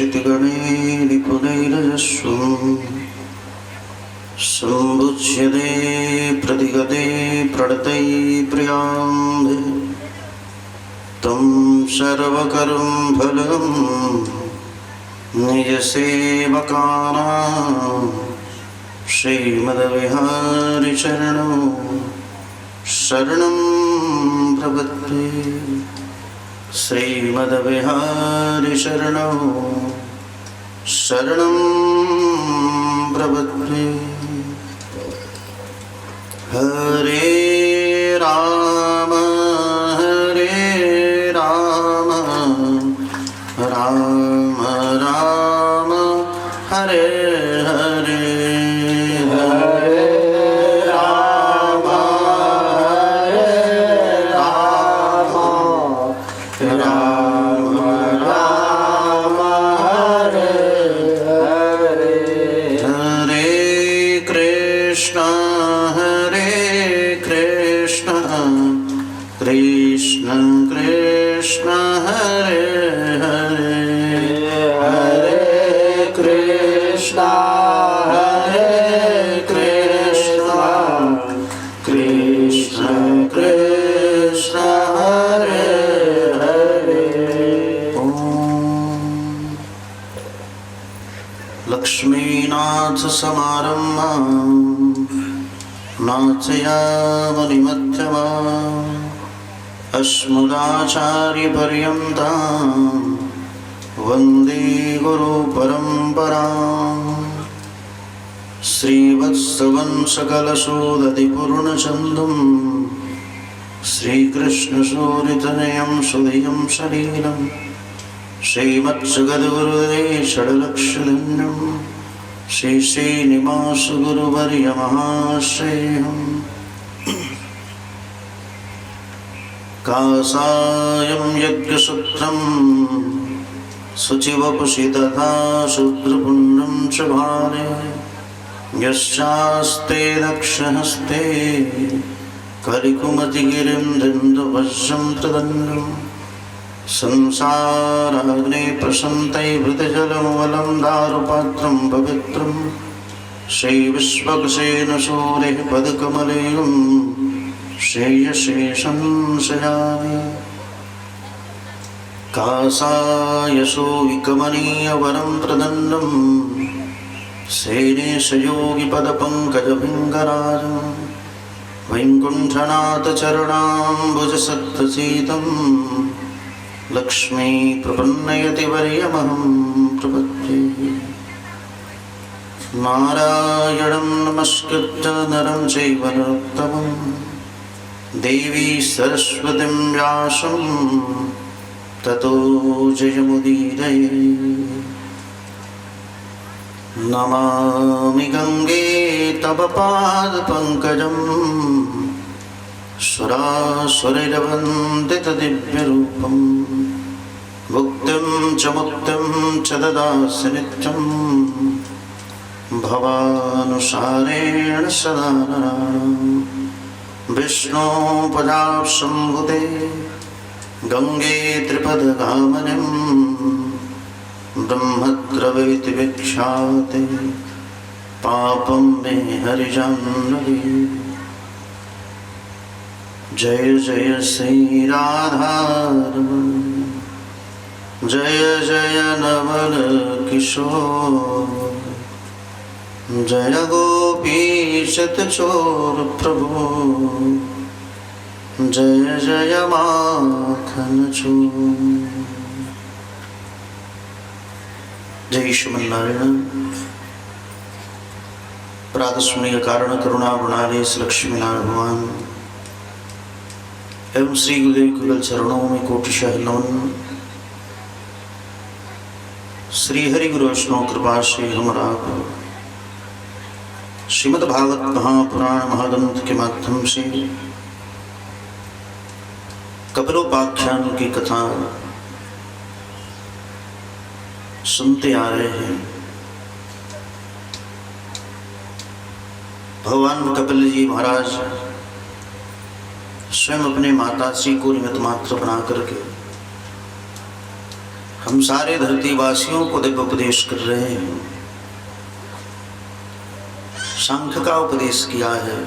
क्षितिगणे निपुणैरजस्वम् सम्बुच्यते प्रतिगते प्रणतै प्रियाम्भे तं सर्वकर्म फलं निजसेवकानां श्रीमद्विहारिचरणौ शरणं प्रपद्ये। श्रीमद्विहारिचरणौ शरणं प्रपद्ये। हरे राम राम राम हरे हरे, हरे राम राम राम हरे हरे। हरे कृष्ण कृष्ण कृष्ण हरे हरे, हरे कृष्ण कृष्ण कृष्ण हरे हरे। ओम लक्ष्मीनाथ समारम्भां नाथयामनिमध्यमाम् अस्मदाचार्यपर्यन्तां वन्दे गुरुपरम्पराम्। श्रीवत्सवंशकलशोदधिपूर्णचन्दं श्रीकृष्णसूरितनयं सुधियं शरीरं श्रीमत्सगद्गुरुदे षड्लक्षधन्यं श्री श्रीनिवासगुरुवर्यमहाश्रेयम्। कासायं यज्ञसूत्रं शुचिवपुषि तथा शूद्रपुण्ड्रं च भाले यश्चास्ते दक्षहस्ते कलिकुमतिगिरिं दण्डवश्यं तदन्यं संसाराग्ने प्रशन्तैर्भृतजलमवलं दारुपात्रं पवित्रं श्रीविश्वक्सेनसूरेः पदकमलेयं श्रेयशेषं शयामि। कासायशो विकमनीयवरं प्रदन्नं सेनेशयोगिपदपङ्कजभृङ्गराजं वैकुण्ठनाथचरणाम्बुजसत्तसीतं लक्ष्मीप्रपन्नयतिवर्यमहं प्रपद्ये। नारायणं नमस्कृत्य नरं चैव नरोत्तमं देवी सरस्वतीं व्यासं ततो जयमुदीरये। नमामि गंगे तव पादपङ्कजं सुरासुरैर्वन्दितदिव्यरूपं मुक्तिं च मुक्तिं च ददासि नित्यं भवानुसारेण सदा नराणाम्। विष्णोपदाशम्भुते गंगे त्रिपदगामिनीं ब्रह्मद्रवैति विख्याते पापं मे हरिजाह्नवी। जय जय श्री राधारमण जय जय नवल किशोर जय गोपीशतचोर प्रभु जय जय माखन चोर। जय श्रीमन्नारायण। प्रातस्मरणीय कारण करुणा गुणालय लक्ष्मीनारायण भगवान एवं श्री गुरुदेव कुगल चरणों में कोटिशः नमन। श्री हरि गुरु वैष्णव कृपा से हमारा श्रीमद् भागवत महापुराण महाग्रंथ के माध्यम से कपिलोपाख्यान की कथा सुनते आ रहे हैं। भगवान कपिल जी महाराज स्वयं अपने माताश्री को निमित्त मात्र बना करके हम सारे धरतीवासियों को दिव्य उपदेश कर रहे हैं। सांख्य का उपदेश किया है,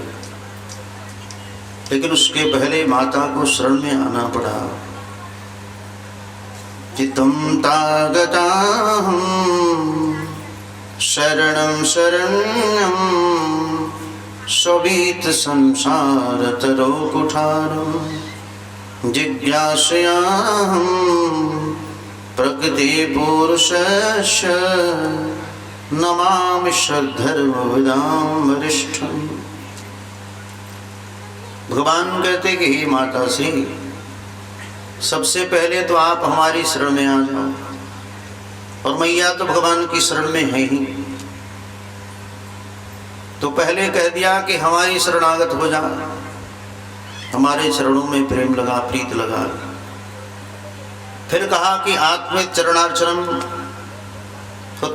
लेकिन उसके पहले माता को शरण में आना पड़ा। चित्तं तागताहं शरणं शरण्यं स्वभीत संसार तरो कुठारं जिज्ञासयाहं प्रकृति पुरुषस्य नमामि श्रद्धर्मविदां वरिष्ठम्। भगवान कहते कि हे माता सी, सबसे पहले तो आप हमारी शरण में आ जाओ, और मैया तो भगवान की शरण में है ही। तो पहले कह दिया कि हमारी शरणागत हो जा, हमारे चरणों में प्रेम लगा, प्रीत लगा। फिर कहा कि आत्मिक चरणार्चनम,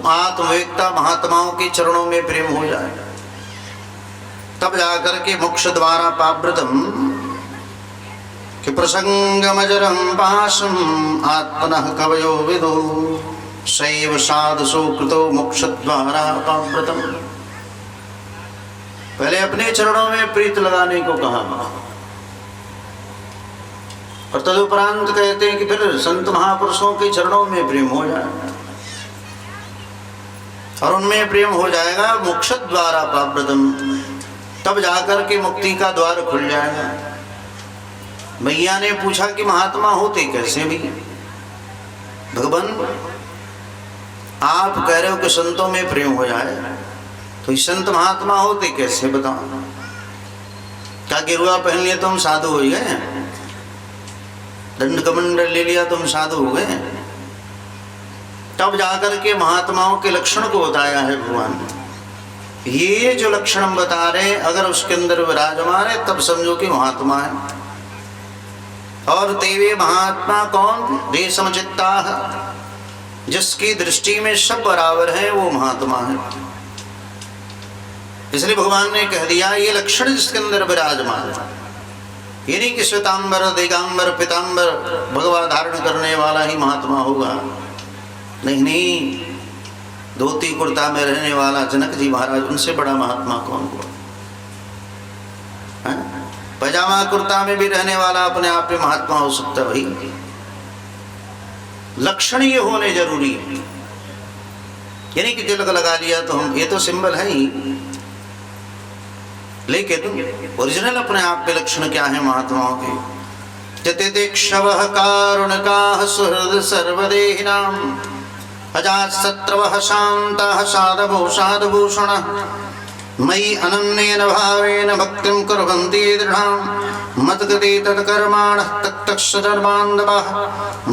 आत्मवेत्ता महात्माओं के चरणों में प्रेम हो जाए, तब जाकर के मोक्ष द्वारा पाव्रतम कि प्रसंगमजरं पाशम आत्मनः कवयो विदो सैव साधसो कृतो मोक्ष द्वारा पाव्रतम। पहले अपने चरणों में प्रीत लगाने को कहा, और तदुपरांत कहते हैं कि फिर संत महापुरुषों के चरणों में प्रेम हो जाए, और उनमें प्रेम हो जाएगा मोक्ष द्वारा पाव्रतम, तब जाकर के मुक्ति का द्वार खुल जाएगा। मैया ने पूछा कि महात्मा होते कैसे भी? भगवान आप कह रहे हो कि संतों में प्रेम हो जाए, तो संत महात्मा होते कैसे बताओ? क्या गिरुआ पहन लिया तुम साधु हो गए? दंड कमंडल ले लिया तुम साधु हो गए? तब जाकर के महात्माओं के लक्षण को बताया है भगवान। ये जो लक्षण हम बता रहे हैं, अगर उसके अंदर विराजमान है तब समझो कि महात्मा है। और तेवे महात्मा कौन? दे समचित्ता, जिसकी दृष्टि में सब बराबर है वो महात्मा है। इसलिए भगवान ने कह दिया ये लक्षण जिसके अंदर विराजमान है। ये नहीं कि श्वेतांबर दिगंबर पीतांबर भगवा धारण करने वाला ही महात्मा होगा। नहीं नहीं, धोती कुर्ता में रहने वाला जनक जी महाराज, उनसे बड़ा महात्मा कौन हुआ? पैजामा कुर्ता में भी रहने वाला अपने आप में महात्मा हो सकता है भाई। लक्षण ये होने जरूरी है, यानी कि तिलक लगा लिया तो हम, ये तो सिंबल है ही, लेकिन ओरिजिनल अपने आप में लक्षण क्या है महात्माओं के? जतितिक्षवः कारुणिकाः सुहृद सर्वदेहिनां अजातशत्रवः शान्ताः साधवो साधुभूषणः मयि अनन्येन भावेन भक्तिं कुर्वन्ति दृढां मद्गते तत्कर्माणः तत्तत्सधर्मान्धवः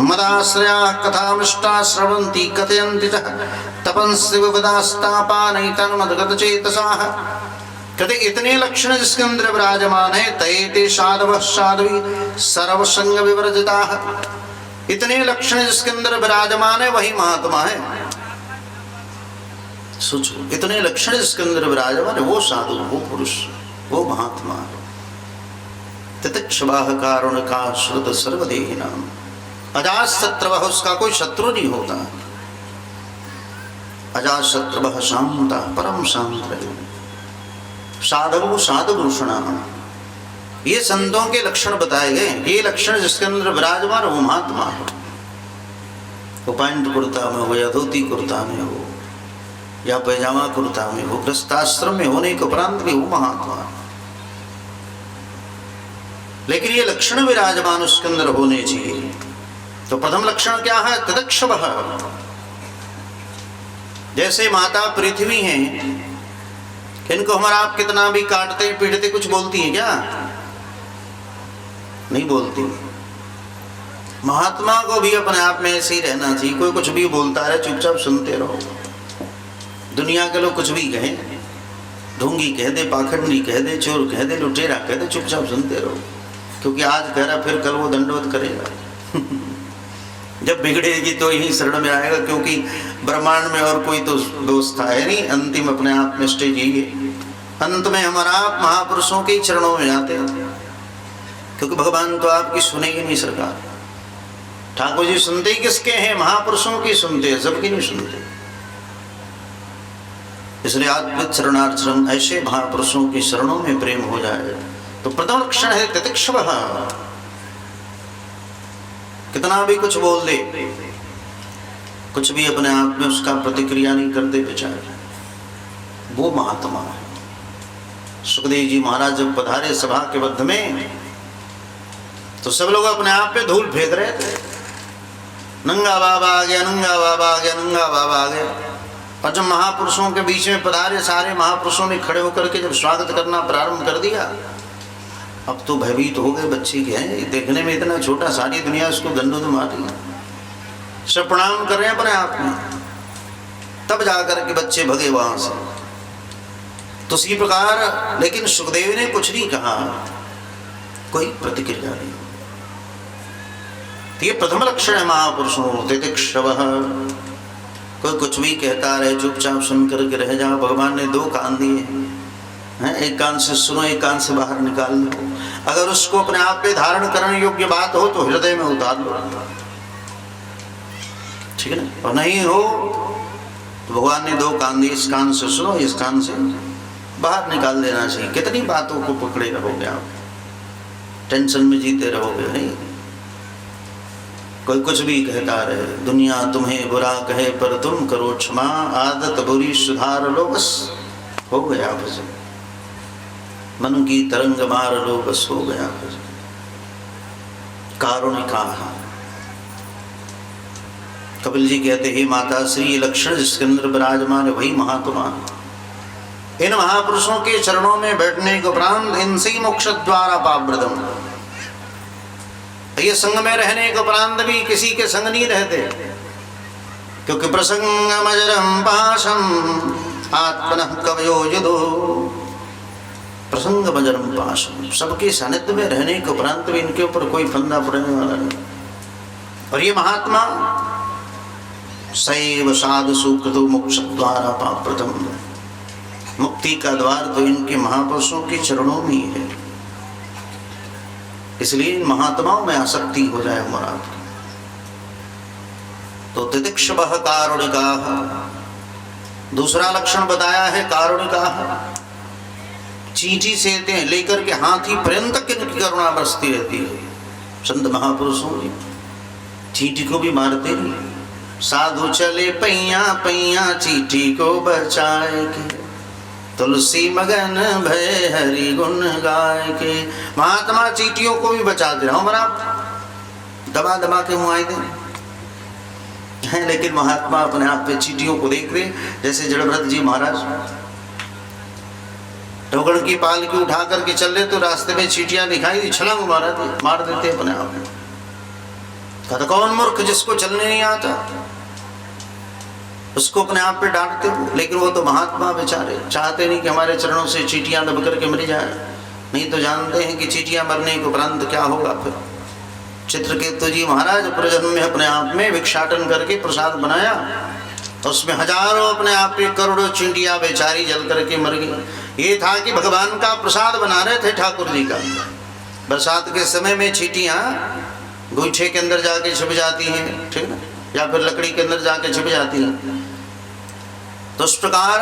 मदाश्रयाः कथामृष्टाः श्रवन्ति कथयन्ति च तपन्सि विपदास्तापानैतन्मद्गतचेतसाः। कहते इतने लक्षण जिसके अंदर विराजमान है, तये साधवः साध्वी सर्वसंग विवर्जिताः। इतने लक्षण जिसके अंदर विराजमान है वही महात्मा है। सोचो, इतने लक्षण जिसके अंदर विराजमान है वो साधु, वो पुरुष, वो महात्मा है। तितिक्षवाः कारुणिकाः श्रुत सर्वदेहिनां अजातशत्रवः, उसका कोई शत्रु नहीं होता। अजातशत्रवः शान्ताः परम शांत रहे। साधवो साधुभूषणाः, ये संतों के लक्षण बताए गए। ये लक्षण जिसके अंदर विराजमान वो महात्मा है। वो पैंट कुर्ता में हो या धोती कुर्ता में हो या पैजामा कुर्ता में हो, गृहस्थाश्रम में होने के उपरांत भी वो महात्मा है। लेकिन ये लक्षण विराजमान उसके अंदर होने चाहिए। तो प्रथम लक्षण क्या है? तितिक्षवः। जैसे माता पृथ्वी है, इनको हमारा आप कितना भी काटते पीटते कुछ बोलती है क्या? नहीं बोलती। महात्मा को भी अपने आप में ऐसे ही रहना चाहिए। कोई कुछ भी बोलता है चुपचाप सुनते रहो। दुनिया के लोग कुछ भी कहें, ढोंगी कह दे, पाखंडी कह दे, चोर कह दे, लुटेरा कह दे, चुपचाप सुनते रहो, क्योंकि आज कह रहा फिर कल वो दंडवत करेगा। जब बिगड़ेगी तो यही शरण में आएगा, क्योंकि ब्रह्मांड में और कोई तो दोस्त है नहीं। अंतिम अपने आप में स्टेज यही है। अंत में हमारा आप महापुरुषों के चरणों में आते हैं, क्योंकि भगवान तो आपकी सुनेगी नहीं सरकार। ठाकुर जी सुनते किसके हैं? महापुरुषों की सुनते हैं, सबकी नहीं सुनते। इसलिए आत्मिक शरणार्चनम, ऐसे महापुरुषों की शरणों में प्रेम हो जाए तो प्रथम लक्षण है तितिक्षवः। कितना भी कुछ बोल दे, कुछ भी अपने आप में उसका प्रतिक्रिया नहीं करते बेचारे, वो महात्मा है। सुखदेव जी महाराज जब पधारे सभा के मध्य में तो सब लोग अपने आप पे धूल फेंक रहे थे। नंगा बाबा आ गया, नंगा बाबा आ गया, नंगा बाबा आ गया। और जब महापुरुषों के बीच में पधारे, सारे महापुरुषों ने खड़े होकर के जब स्वागत करना प्रारंभ कर दिया, अब तो भयभीत हो गए। बच्चे के हैं, देखने में इतना छोटा, सारी दुनिया उसको दंडों से मार रही, सब प्रणाम कर रहे हैं अपने आप में। तब जाकर के बच्चे भगे वहां से। तो इसी प्रकार, लेकिन सुखदेव ने कुछ नहीं कहा, कोई प्रतिक्रिया नहीं। तो ये प्रथम लक्षण है महापुरुषों, तितिक्षवः। कोई कुछ भी कहता रहे, चुपचाप सुन करके रह जाओ। भगवान ने दो कान दिए हैं, एक कान से सुनो, एक कान से बाहर निकाल लो। अगर उसको अपने आप पे धारण करने योग्य बात हो तो हृदय में उतार लो, ठीक है ना। और नहीं हो तो भगवान ने दो कान दिए, इस कान से सुनो, इस कान से बाहर निकाल देना चाहिए। कितनी बातों को पकड़े रहोगे आप, टेंशन में जीते रहोगे। नहीं, कोई कुछ भी कहता रहे, दुनिया तुम्हें बुरा कहे पर तुम करो क्षमा, आदत बुरी सुधार लो, बस हो गया भजन। मन की तरंग मार लो, बस हो गया भजन। कारुणिका। कपिल जी कहते हैं, माता श्री, ये लक्षण जिसके अंदर विराजमान है वही महात्मा। इन महापुरुषों के चरणों में बैठने के उपरांत इनसे ही मोक्ष द्वारा पावृतम। ये संग में रहने के उपरांत भी किसी के संग नहीं रहते, क्योंकि प्रसंगमजरम पाशम आत्मनः कवयो युधो। प्रसंगमजरम पाशम, सबके सानिध्य में रहने के उपरांत भी इनके ऊपर कोई फंदा पड़ने वाला नहीं। और ये महात्मा सैव साधु सुकृतो मोक्ष द्वारा पावृतम। मुक्ति का द्वार तो इनके महापुरुषों के चरणों में ही है। इसलिए इन महात्माओं में आसक्ति हो जाए हमारा। तो तितिक्षवः कारुणिकाः। दूसरा लक्षण बताया है कारुणिकाः। चींटी से लेकर के हाथी पर्यंत इनकी करुणा बरसती रहती है। संत महापुरुषों की चींटी को भी मारते नहीं। साधु चले पैया पैया चींटी को बचाए के, तुलसी मगन भय हरि गुण गाय के। महात्मा चींटियों को भी बचाते रहो, हमारा दबा दबा के मुआयदे हैं। लेकिन महात्मा अपने आप पे चींटियों को देख रहे, जैसे जड़भरत जी महाराज टोकन की पालकी उठा करके चल रहे तो रास्ते में चींटियां दिखाई दी, छलांग मार देते अपने आप में। कहता कौन मूर्ख जिसको चलने नहीं आता, उसको अपने आप पे डांटते हो। लेकिन वो तो महात्मा बेचारे चाहते नहीं कि हमारे चरणों से चींटियां दब करके मर जाए। नहीं तो जानते हैं कि चींटियां मरने के उपरांत क्या होगा। फिर चित्रकेतु जी महाराज पूर्वजन्म में अपने आप में भिक्षाटन करके प्रसाद बनाया, तो उसमें हजारों अपने आप पे करोड़ों चींटियां बेचारी जल करके मर गई। ये था कि भगवान का प्रसाद बना रहे थे ठाकुर जी का। बरसात के समय में चींटियां गोईठे के अंदर जाके छिप जाती हैं, ठीक ना, या फिर लकड़ी के अंदर जाके छिप जाती हैं। तो उस प्रकार,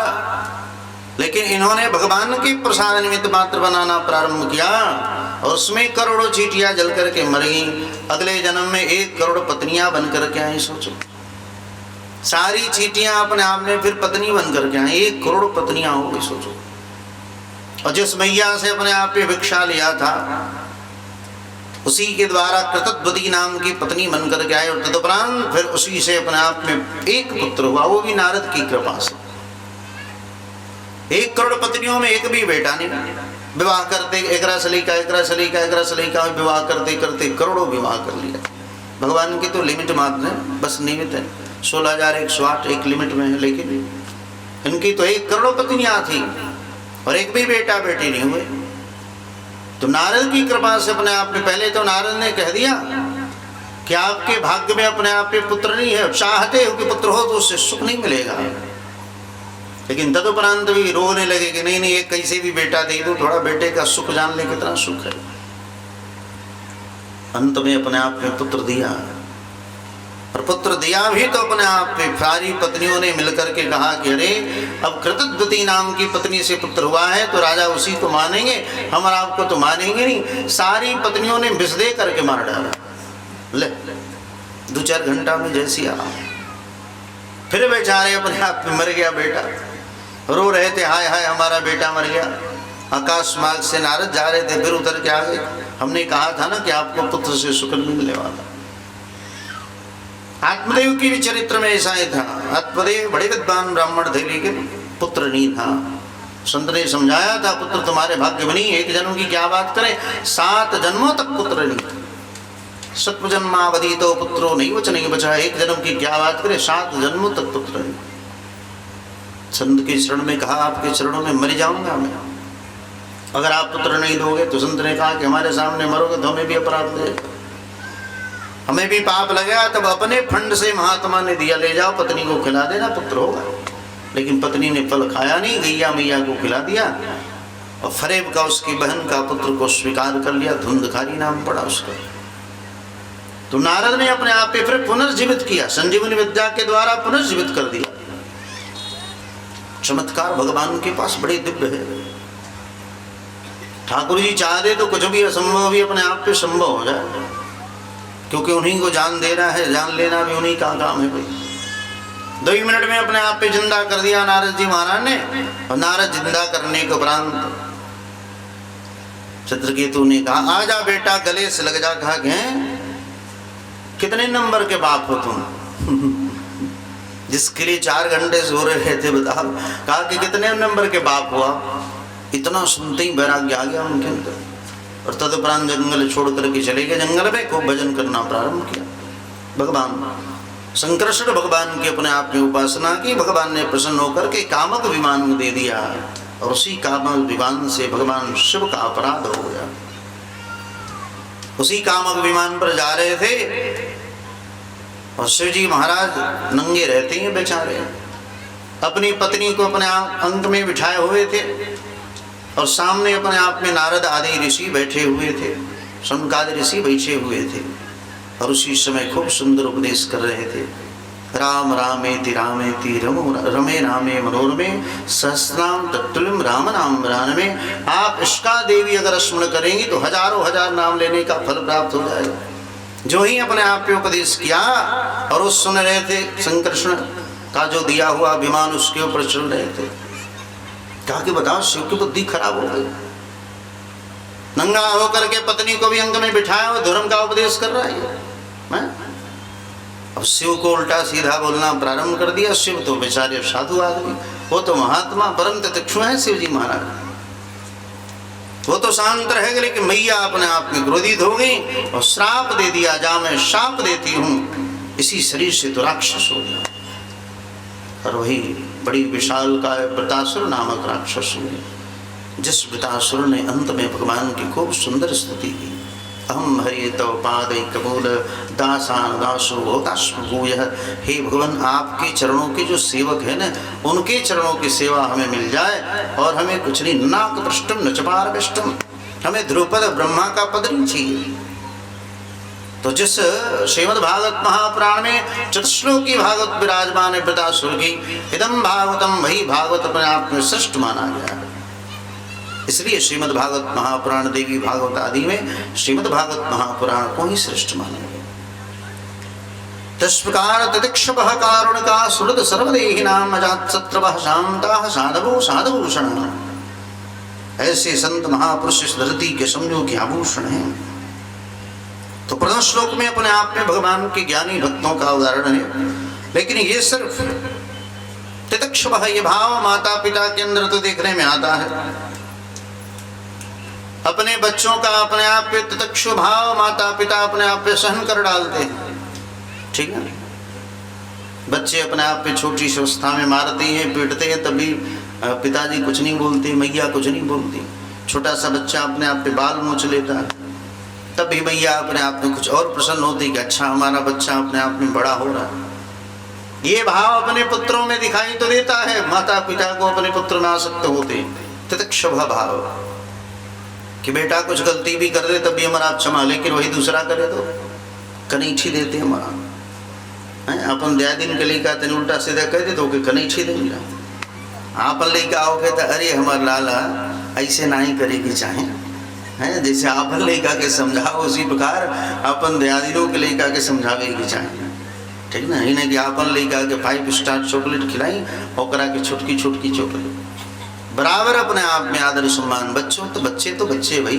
लेकिन इन्होंने भगवान के प्रसाद निमित्त मात्र बनाना प्रारंभ किया और उसमें करोड़ों चींटियां जल करके मर गई। अगले जन्म में 1 करोड़ पत्नियां बन करके आई। सोचो, सारी चींटियां अपने आप में फिर पत्नी बन करके आई, 1 करोड़ पत्नियां हो गई। सोचो, और जिस मैया से अपने आप पे भिक्षा लिया था उसी के द्वारा कृतद्वती नाम की पत्नी बन करके आए, और तदुपरांत फिर उसी से अपने आप में 1 पुत्र हुआ, वो भी नारद की कृपा से। 1 करोड़ पत्नियों में एक भी बेटा नहीं। विवाह करते एक सलीका विवाह करते करते करोड़ों विवाह कर लिया। भगवान की तो लिमिट मात्र है, बस निमित है। 16,108 एक लिमिट में है, लेकिन इनकी तो 1 करोड़ पत्नियां थी और एक भी बेटा बेटी नहीं हुए। तो नारद की कृपा से अपने आप में, पहले तो नारद ने कह दिया कि आपके भाग्य में अपने आप पे पुत्र नहीं है, चाहते हो कि पुत्र हो तो उससे सुख नहीं मिलेगा। लेकिन तदुपरांत भी रोने लगे कि नहीं एक कैसे भी बेटा दे दो, थोड़ा बेटे का सुख जान ले कितना सुख है। अंत में अपने आप में पुत्र दिया। और पुत्र दिया भी तो अपने आप पे। सारी पत्नियों ने मिलकर के कहा कि अरे अब कृतद्वती नाम की पत्नी से पुत्र हुआ है तो राजा उसी को मानेंगे, हम आपको तो मानेंगे नहीं। सारी पत्नियों ने विष दे करके मार डाला। ले 2-4 घंटा में जैसी आ, फिर बेचारे अपने आप में मर गया बेटा। रो रहे थे, हाय हाय हमारा बेटा मर गया। आकाश मार्ग से नारद जा रहे थे, फिर उतर के आ गए। हमने कहा था ना कि आपको पुत्र से सुख मिलने वाला। आत्मदेव की भी चरित्र में ऐसा ही था। आत्मदेव बड़े विद्वान ब्राह्मण थे, लेकिन पुत्र नहीं था। संत ने समझाया था, पुत्र तुम्हारे भाग्य में नहीं, एक जन्म की क्या बात करें, 7 जन्मों तक पुत्र नहीं। सत्व जन्मावधि तो पुत्रो नहीं बचा, नहीं बचा। एक जन्म की क्या बात करें, 7 जन्मों तक पुत्र नहीं। संत के शरण में कहा, आपके चरणों में मर जाऊंगा मैं, अगर आप पुत्र नहीं दोगे। तो संत ने कहा कि हमारे सामने मरोगे तो हमें भी अपराध दे, हमें भी पाप लगेगा। तब अपने फंड से महात्मा ने दिया, ले जाओ पत्नी को खिला देना, पुत्र होगा। लेकिन पत्नी ने फल खाया नहीं, गैया मैया को खिला दिया और फरेब का उसकी बहन का पुत्र को स्वीकार कर लिया। धुंधकारी नाम पड़ा उसका। तो नारद ने अपने आप पे फिर पुनर्जीवित किया, संजीवनी विद्या के द्वारा पुनर्जीवित कर दिया। चमत्कार भगवान के पास बड़े दिव्य है। ठाकुर जी चाहते तो कुछ भी असंभव भी अपने आप पे संभव हो जाए, क्योंकि उन्हीं को जान देना है, जान लेना भी उन्हीं का काम है भाई। 2 मिनट में अपने आप पे जिंदा कर दिया नारद जी महाराज ने। और नारद जिंदा करने के उपरांत चित्रकेतु ने कहा, आजा बेटा, गले से लग जा। कहा कि कितने नंबर के बाप हो तुम? जिसके लिए 4 घंटे सो रहे थे, बताओ। कहा कि कितने नंबर के बाप हुआ? इतना सुनते ही वैराग्य आ गया उनके अंदर। और तदुपरांत जंगल छोड़ करके चले गए। जंगल में खूब भजन करना प्रारंभ किया। भगवान संकर्षण भगवान की अपने आप में उपासना की। भगवान ने प्रसन्न होकर के कामक विमान दे दिया, और उसी कामक विमान से भगवान शिव का अपराध हो गया। उसी कामक विमान पर जा रहे थे और शिव जी महाराज नंगे रहते हैं बेचारे। अपनी पत्नी को अपने अंग में बिठाए हुए थे और सामने अपने आप में नारद आदि ऋषि बैठे हुए थे, शौनकादि ऋषि बैठे हुए थे। और उसी समय खूब सुंदर उपदेश कर रहे थे। राम रामेति रामेति रमे रामे मनोरमे सहस्रनाम तत्तुल्यं राम नाम रानमे। आप इसका देवी अगर स्मरण करेंगी तो हजारों हजार नाम लेने का फल प्राप्त हो जाएगा। जो ही अपने आप पे उपदेश किया और वो सुन रहे थे, संकर्षण का जो दिया हुआ विमान उसके ऊपर चल रहे थे। कहा कि बताओ, शिव की बुद्धि खराब हो गई। नंगा होकर के पत्नी को भी अंग में बिठाया और धर्म का उपदेश कर रहा है। अब शिव को उल्टा सीधा बोलना प्रारंभ कर दिया। शिव तो बेचारे साधु आदमी, वो तो महात्मा परम तितिक्षु है शिव जी महाराज। वो तो शांत रहेगा, लेकिन मैया अपने आप में क्रोधित हो गई और श्राप दे दिया, जा मैं शाप देती हूँ, इसी शरीर से तो राक्षस हो गया। और वही बड़ी विशाल का वृतासुर नामक राक्षस हुए, जिस वृतासुर ने अंत में भगवान की खूब सुंदर स्तुति की। अहम हरि तव पादै कबूल दासान दासो होताश्मभूय। हे भगवान, आपके चरणों के जो सेवक है ना, उनके चरणों की सेवा हमें मिल जाए और हमें कुछ नहीं, नाक पृष्ठम न चपार पृष्ठम, हमें ध्रुपद ब्रह्मा का पद नहीं चाहिए। तो जिस श्रीमद् भागवत महापुराण में चतुश्लोकी भागवत विराजमान है वृतासुर की, इदम भागवतम, वही भागवत अपने आप में श्रेष्ठ माना गया है। इसलिए श्रीमद् भागवत महापुराण, देवी भागवत आदि में श्रीमद् भागवत महापुराण को ही श्रेष्ठ माना गया। तस्प्रकार तितिक्षुभः कारुणिका सुहृद सर्वदेहिनां अजातशत्रुवः शान्ताः साधवो साधुभूषणाः। ऐसे संत महापुरुष इस धरती के समझो के आभूषण हैं। तो प्रथम श्लोक में अपने आप में भगवान के ज्ञानी भक्तों का उदाहरण है, लेकिन ये सिर्फ तितिक्षुभः ये भाव माता पिता के अंदर तो देखने में आता है। अपने बच्चों का अपने आप पे तितिक्षु भाव माता पिता अपने आप पे सहन कर डालते हैं, ठीक है। बच्चे अपने आप पे छोटी सी अवस्था में मारते हैं, पीटते हैं, तभी पिताजी कुछ नहीं बोलते, मैया कुछ नहीं बोलती। छोटा सा बच्चा अपने आप पे बाल नोच लेता है, तब भी मैया अपने आप में कुछ और प्रसन्न होती कि अच्छा हमारा बच्चा अपने आप में बड़ा हो रहा है। ये भाव अपने पुत्रों में दिखाई तो देता है, माता पिता को अपने पुत्र में आसक्त होते। तितिक्षु भाव कि बेटा कुछ गलती भी कर दे तब भी हमारा क्षमा, लेकिन वही दूसरा करे तो कनीठी देते हमारा। हैं अपन दया दिन के लेकर तेने उल्टा सीधा कह दे तो के कने छी देंगे आपन लेकर आओगे तो अरे हमार लाला ऐसे ना ही करे कि चाहे हैं जैसे आपन लेकर के समझाओ उसी प्रकार अपन दयादिनों के लेकर के समझावे कि चाहे ठीक ना इन्हें कि आपन लेकर के 5 स्टार चॉकलेट खिलाई और करा के छुटकी छुटकी चॉकलेट बराबर अपने आप में आदर सम्मान बच्चों तो बच्चे भाई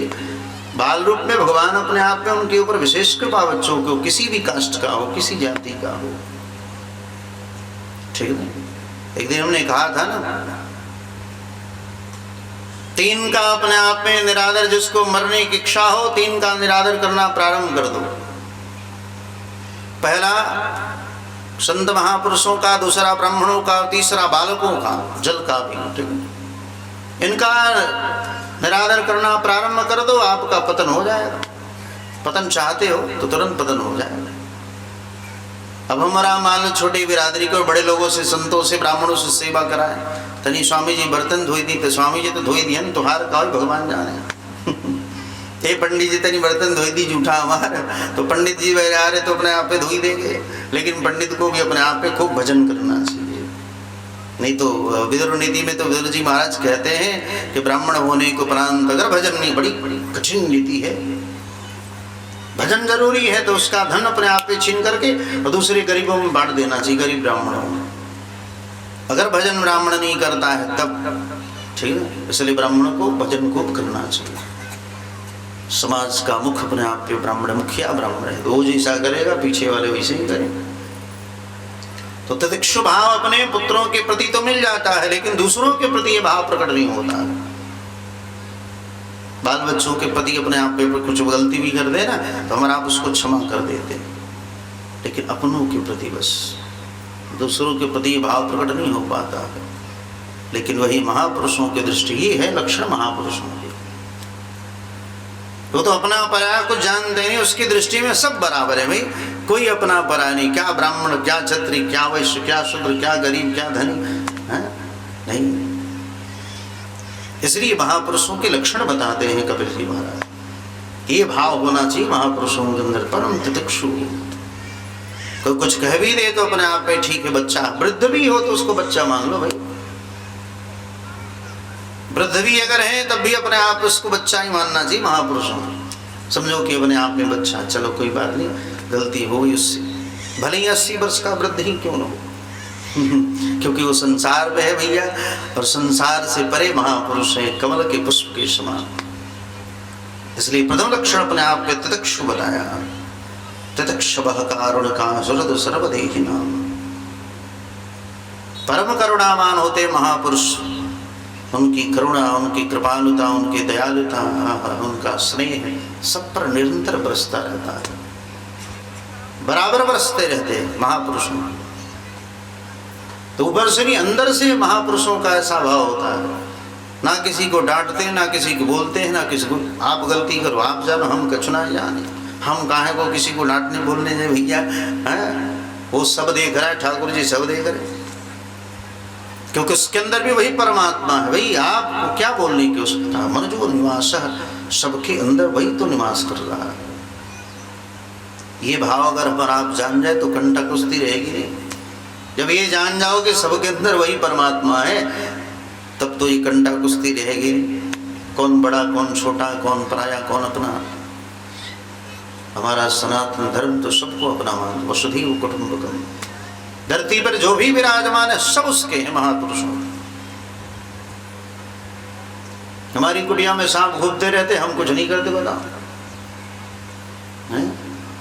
बाल रूप में भगवान अपने आप में उनके ऊपर विशेष कृपा बच्चों को किसी भी कास्ट का हो किसी जाति का हो ठीक है। एक दिन हमने कहा था ना 3 का अपने आप में निरादर जिसको मरने की इच्छा हो 3 का निरादर करना प्रारंभ कर दो। पहला संत महापुरुषों का, दूसरा ब्राह्मणों का, तीसरा बालकों का, जल का भी ठीक है। इनका निरादर करना प्रारंभ कर दो आपका पतन हो जाएगा। पतन चाहते हो तो तुरंत पतन हो जाएगा। अब हमारा मान लो छोटी बिरादरी को बड़े लोगों से संतों से ब्राह्मणों से सेवा कराए तनी स्वामी जी बर्तन धोई दी तो स्वामी जी तो धोई दिया तो हार का भगवान जाने ते पंडित जी तनी बर्तन धोई दी जूठा हमार तो पंडित जी वह आ रहे तो अपने आप पे धोई देंगे। लेकिन पंडित को भी अपने आप पे खूब भजन करना चाहिए। नहीं तो विदुर नीति में तो विदुर जी महाराज कहते हैं कि ब्राह्मण होने को उपरांत अगर भजन नहीं बड़ी कठिन नीति है। भजन जरूरी है तो उसका धन अपने आप पे छीन करके और दूसरे गरीबों में बांट देना चाहिए, गरीब ब्राह्मणों में। अगर भजन ब्राह्मण नहीं करता है तब ठीक है। इसलिए ब्राह्मण को भजन खूब करना चाहिए। समाज का मुख अपने आप पे ब्राह्मण मुखिया ब्राह्मण है, वो जैसा करेगा पीछे वाले वैसे ही करेंगे। तो तितिक्षु भाव अपने पुत्रों के प्रति तो मिल जाता है लेकिन दूसरों के प्रति ये भाव प्रकट नहीं होता है। बाल बच्चों के प्रति अपने आप पे कुछ गलती भी कर दे ना तो हमारा आप उसको क्षमा कर देते, लेकिन अपनों के प्रति बस दूसरों के प्रति ये भाव प्रकट नहीं हो पाता है। लेकिन वही महापुरुषों की दृष्टि ये है लक्षण महापुरुषों की। वो तो अपना पराया कुछ जानते नहीं, उसकी दृष्टि में सब बराबर है भाई, कोई अपना पराया नहीं। क्या ब्राह्मण, क्या क्षत्रिय, क्या वैश्य, क्या शूद्र, क्या गरीब, क्या धनी है नहीं। इसलिए महापुरुषों के लक्षण बताते हैं कपिल जी महाराज। ये भाव होना चाहिए महापुरुषों के अंदर, परम तितिक्षु। कोई कुछ कह भी दे तो अपने आप में ठीक है, बच्चा वृद्ध भी हो तो उसको बच्चा मान लो भाई। वृद्ध भी अगर है तब भी अपने आप उसको बच्चा ही मानना चाहिए महापुरुषों। समझो कि अपने आप में बच्चा, चलो कोई बात नहीं, गलती हो गई उससे, भले ही 80 वर्ष का वृद्ध ही क्यों न हो क्योंकि वो संसार में है भैया, और संसार से परे महापुरुष है, कमल के पुष्प के समान। इसलिए प्रथम लक्षण अपने आप में तितिक्षु बताया। तितिक्षुभः कारुणिका सुहृद सर्वदेहिनां। परम करुणावान होते महापुरुष। उनकी करुणा, उनकी कृपालुता, उनकी दयालुता, उनका स्नेह सब पर निरंतर बरसता रहता है, बराबर बरसते रहते महापुरुषों। तो ऊपर से नहीं अंदर से महापुरुषों का ऐसा भाव होता है, ना किसी को डांटते हैं, ना किसी को बोलते हैं, ना किसी को आप गलती करो आप जानो, हम कछुना जाने, हम काहे को किसी को डांटने बोलने दे भैया। वो सब देख रहा है, ठाकुर जी सब देख रहे, क्योंकि उसके अंदर भी वही परमात्मा है भाई। आपको क्या बोलने की आवश्यकता है, मन जो निवास है सबके अंदर वही तो निवास कर रहा है। ये भाव अगर हम आप जान जाए तो कंटा कुश्ती रहेगी नहीं। जब ये जान जाओ कि सबके अंदर वही परमात्मा है तब तो ये कंटा कुश्ती रहेगी। कौन बड़ा, कौन छोटा, कौन पराया, कौन अपना। हमारा सनातन धर्म तो सबको अपना मान, वसुधैव कुटुंबकम। धरती पर जो भी विराजमान है सब उसके हैं महापुरुषों। हमारी कुटिया में सांप घूमते रहते, हम कुछ नहीं करते बताओ,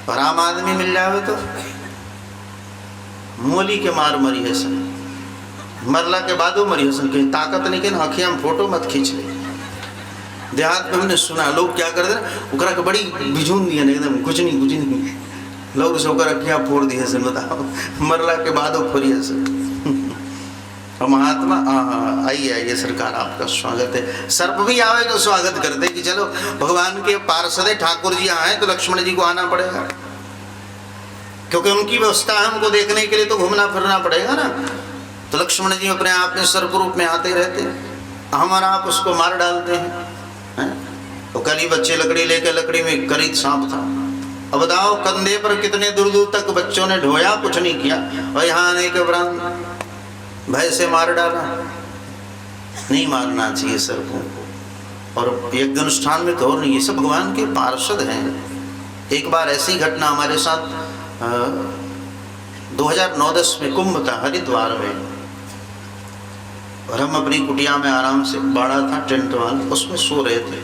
और आम आदमी मिल जाए तो मोली के मार मरी है सन, मरला के बाद मरी है सन, कहीं ताकत नहीं, कहीं आँखियाँ में फोटो मत खींच ले। देहात में हमने सुना लोग क्या करते हैं, उकरा के बड़ी बिझून दिया एकदम, कुछ नहीं लोग से होकर अखियाँ फोड़ दिए सन, बताओ मरला के बाद वो फोड़ी है सन। और महात्मा आइए सरकार आपका स्वागत है। सर्प भी आवे तो स्वागत करते कि चलो भगवान के पार्षद ठाकुर जी आए तो लक्ष्मण जी को आना पड़ेगा, क्योंकि उनकी व्यवस्था है, हमको देखने के लिए तो घूमना फिरना पड़ेगा ना। तो लक्ष्मण जी अपने आप में सर्प रूप में आते रहते हैं, हमारा आप उसको मार डालते हैं। तो कल ही बच्चे लकड़ी लेकर, लकड़ी में करीत सांप था अब बताओ कंधे पर कितने दूर दूर तक बच्चों ने ढोया, कुछ नहीं किया, और यहाँ आने के उपरांत भय से मार डाला। नहीं मारना चाहिए सर्पों को। और यज्ञ अनुष्ठान में तो और नहीं, ये सब भगवान के पार्षद हैं। एक बार ऐसी घटना हमारे साथ 2009-10 में कुंभ था हरिद्वार में, और हम अपनी कुटिया में आराम से, बाड़ा था टेंट वाला, उसमें सो रहे थे।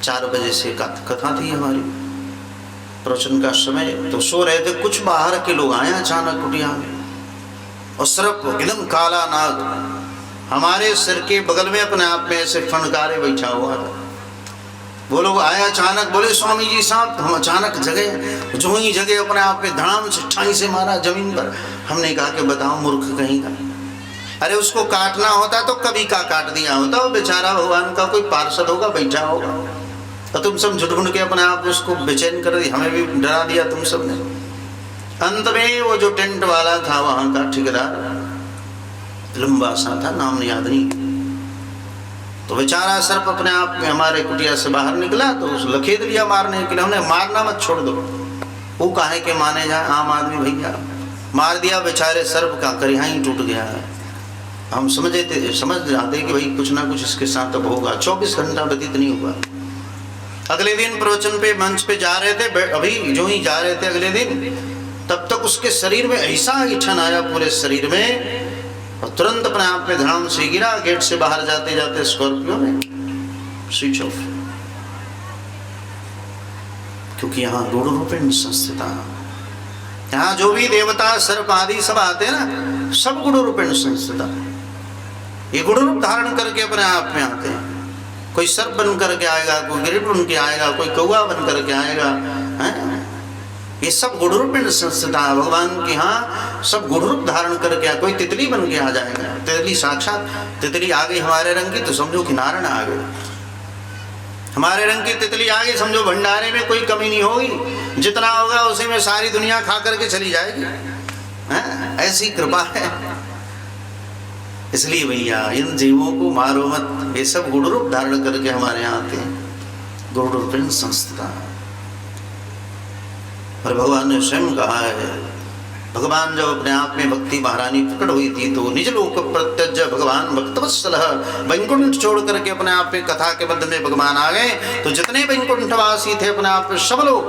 4 बजे से कथा थी हमारी, प्रवचन का समय, तो सो रहे थे। कुछ बाहर के लोग आए अचानक कुटिया में, और सर्प एकदम काला नाग हमारे सिर के बगल में अपने आप में ऐसे फनकारे बैठा हुआ था। वो लोग आए अचानक, बोले स्वामी जी साहब। हम अचानक जगे, जो ही जगे अपने आप में धड़ाम से ठाई से मारा जमीन पर। हमने कहा कि बताओ मूर्ख कहीं का, अरे उसको काटना होता तो कभी का काट दिया होता, वो बेचारा भगवान का कोई पार्षद होगा, बैठा होगा, तो तुम सब झुटमुट के अपने आप उसको बेचैन कर दी, हमें भी डरा दिया तुम सब ने। अंत में वो जो टेंट वाला था वहां का ठेकेदार, लंबा सा था, नाम याद नहीं, तो बेचारा सर्प अपने आप में हमारे कुटिया से बाहर निकला, तो उस लखेद लिया मारने के लिए। हमने मारना मत, छोड़ दो, वो काहे के माने जाए, आम आदमी भैया। मार दिया बेचारे सर्प का, करिहा ही टूट गया। हम समझ जाते कि भाई कुछ ना कुछ इसके साथ अब होगा। 24 घंटा व्यतीत नहीं हुआ। अगले दिन प्रवचन पे मंच पे जा रहे थे, अभी जो ही जा रहे थे अगले दिन, तब तक उसके शरीर में ऐसा इच्छन आया पूरे शरीर में, और तुरंत अपने आप में धड़ाम से गिरा। गेट से बाहर जाते जाते स्कॉर्पियो में स्विच ऑफ, क्योंकि यहाँ रूढ़ रूपेण संस्थिता, यहाँ जो भी देवता सर्प आदि सब आते हैं ना, सब गुण रूपेण संस्थिता, ये गुण रूप धारण करके अपने आप में आते हैं। कोई सर्प बन करके आएगा, कोई गिरिट बन के आएगा, कोई कौवा बन करके आएगा, है? ये सब गुण रूपेण संस्थिता भगवान के यहाँ, सब गुण रूप धारण करके। कोई तितली बन के आ जाएगा, तितली साक्षात तितली आ गई हमारे रंग की, तो समझो कि नारायण आ गए। हमारे रंग की तितली आ गई, समझो भंडारे में कोई कमी नहीं होगी, जितना होगा उसी में सारी दुनिया खा करके चली जाएगी, है? ऐसी कृपा है। इसलिए भैया इन जीवों को मारो मत, ये सब गुण रूप धारण करके हमारे यहाँ आते हैं, गुण रूपेण संस्थिता। और भगवान ने स्वयं कहा है, भगवान जब अपने आप में भक्ति महारानी प्रकट हुई थी, तो निज लोक प्रत्यज भगवान भक्तवत्सलः, वैकुंठ छोड़ करके अपने आप में कथा के मध्य में भगवान आ गए। तो जितने वैकुंठवासी थे अपने आप में सब लोग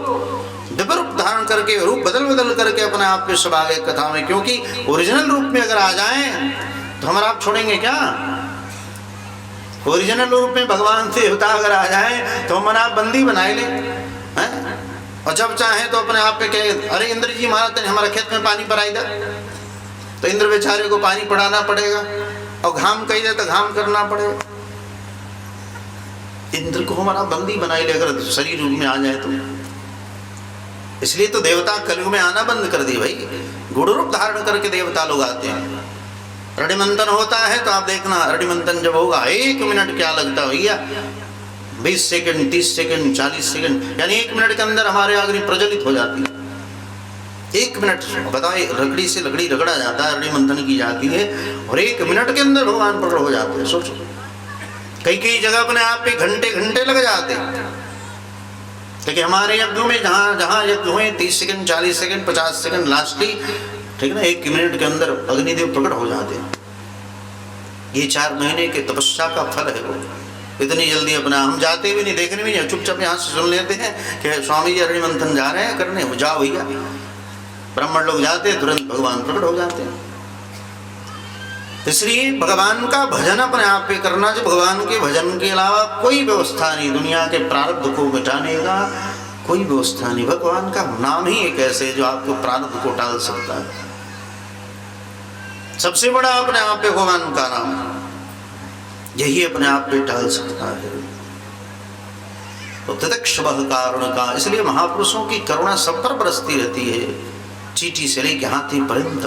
दिव्य रूप धारण करके, रूप बदल बदल करके अपने आप में सब आ गए कथा में। क्योंकि ओरिजिनल रूप में अगर आ जाएं तो हमारा आप छोड़ेंगे क्या? ओरिजिनल रूप में भगवान देवता अगर आ जाए तो हम आप बंदी बनाए ले, हैं? और जब चाहे तो अपने आप पे कहे, अरे इंद्र जी महाराज ने हमारे खेत में पानी पड़ाई दे, तो इंद्र बेचारे को पानी पड़ाना पड़ेगा, और घाम कही दे तो घाम करना पड़ेगा। इंद्र को हमारा बंदी बनाई ले अगर शरीर रूप में आ जाए तो। इसलिए तो देवता कलयुग में आना बंद कर दिए भाई, गुण रूप धारण करके देवता लोग आते हैं। रडिमंथन होता है तो आप देखना, रडिमंथन जब होगा 1 मिनट क्या लगता है भैया, 20 सेकंड, 30 सेकंड, 40 सेकंड, यानी 1 मिनट के अंदर हमारे अग्नि प्रज्वलित हो जाती है। 1 मिनट बताओ, लकड़ी से लकड़ी रगड़ा जाता है, रडिमंथन की जाती है, और 1 मिनट के अंदर भगवान प्रकट हो जाते हैं। सोचो, कई कई जगह अपने आप पे घंटे घंटे लग जाते हैं। लेकिन हमारे यज्ञों में जहाँ जहाँ यज्ञ हुए 30 सेकंड, 40 सेकंड, 50 सेकंड, लास्टली ठीक ना 1 मिनट के अंदर अग्निदेव प्रकट हो जाते हैं। ये 4 महीने के तपस्या का फल है वो। इतनी जल्दी अपना हम जाते भी नहीं, देखने भी नहीं, चुपचाप यहाँ से सुन लेते हैं कि स्वामी जी रडिमंथन जा रहे हैं करने, जाओ भैया। ब्राह्मण लोग जाते हैं, तुरंत भगवान प्रकट हो जाते हैं। इसलिए भगवान का भजन अपने आप पे करना, जो भगवान के भजन के अलावा कोई व्यवस्था नहीं, दुनिया के प्रारब्ध को मिटाने का कोई व्यवस्था नहीं। भगवान का नाम ही एक ऐसे जो आपको प्रारब्ध को टाल सकता है। सबसे बड़ा अपने आप पे भगवान का नाम, यही अपने आप पे टाल सकता है। तो तितिक्षुभः कारण का, इसलिए महापुरुषों की करुणा सब पर बरसती रहती है, चींटी से लेके हाथी पर्यंत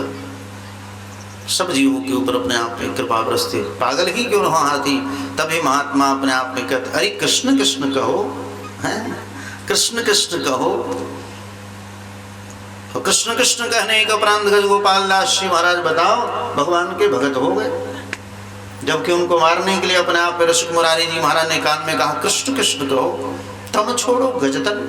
सब जीवों के ऊपर अपने आप में कृपा बरसती है। पागल ही क्यों रहो हाथी, तभी महात्मा अपने आप में कहते, अरे कृष्ण कृष्ण कहो, हैं कृष्ण कृष्ण कहो। तो कृष्ण कृष्ण कहने के उपरांत गज गोपाल दास जी महाराज बताओ भगवान के भगत हो गए। जबकि उनको मारने के लिए अपने आप रसिक मुरारी जी महाराज ने कान में कहा कृष्ण कृष्ण कहो, तम छोड़ो गजतन।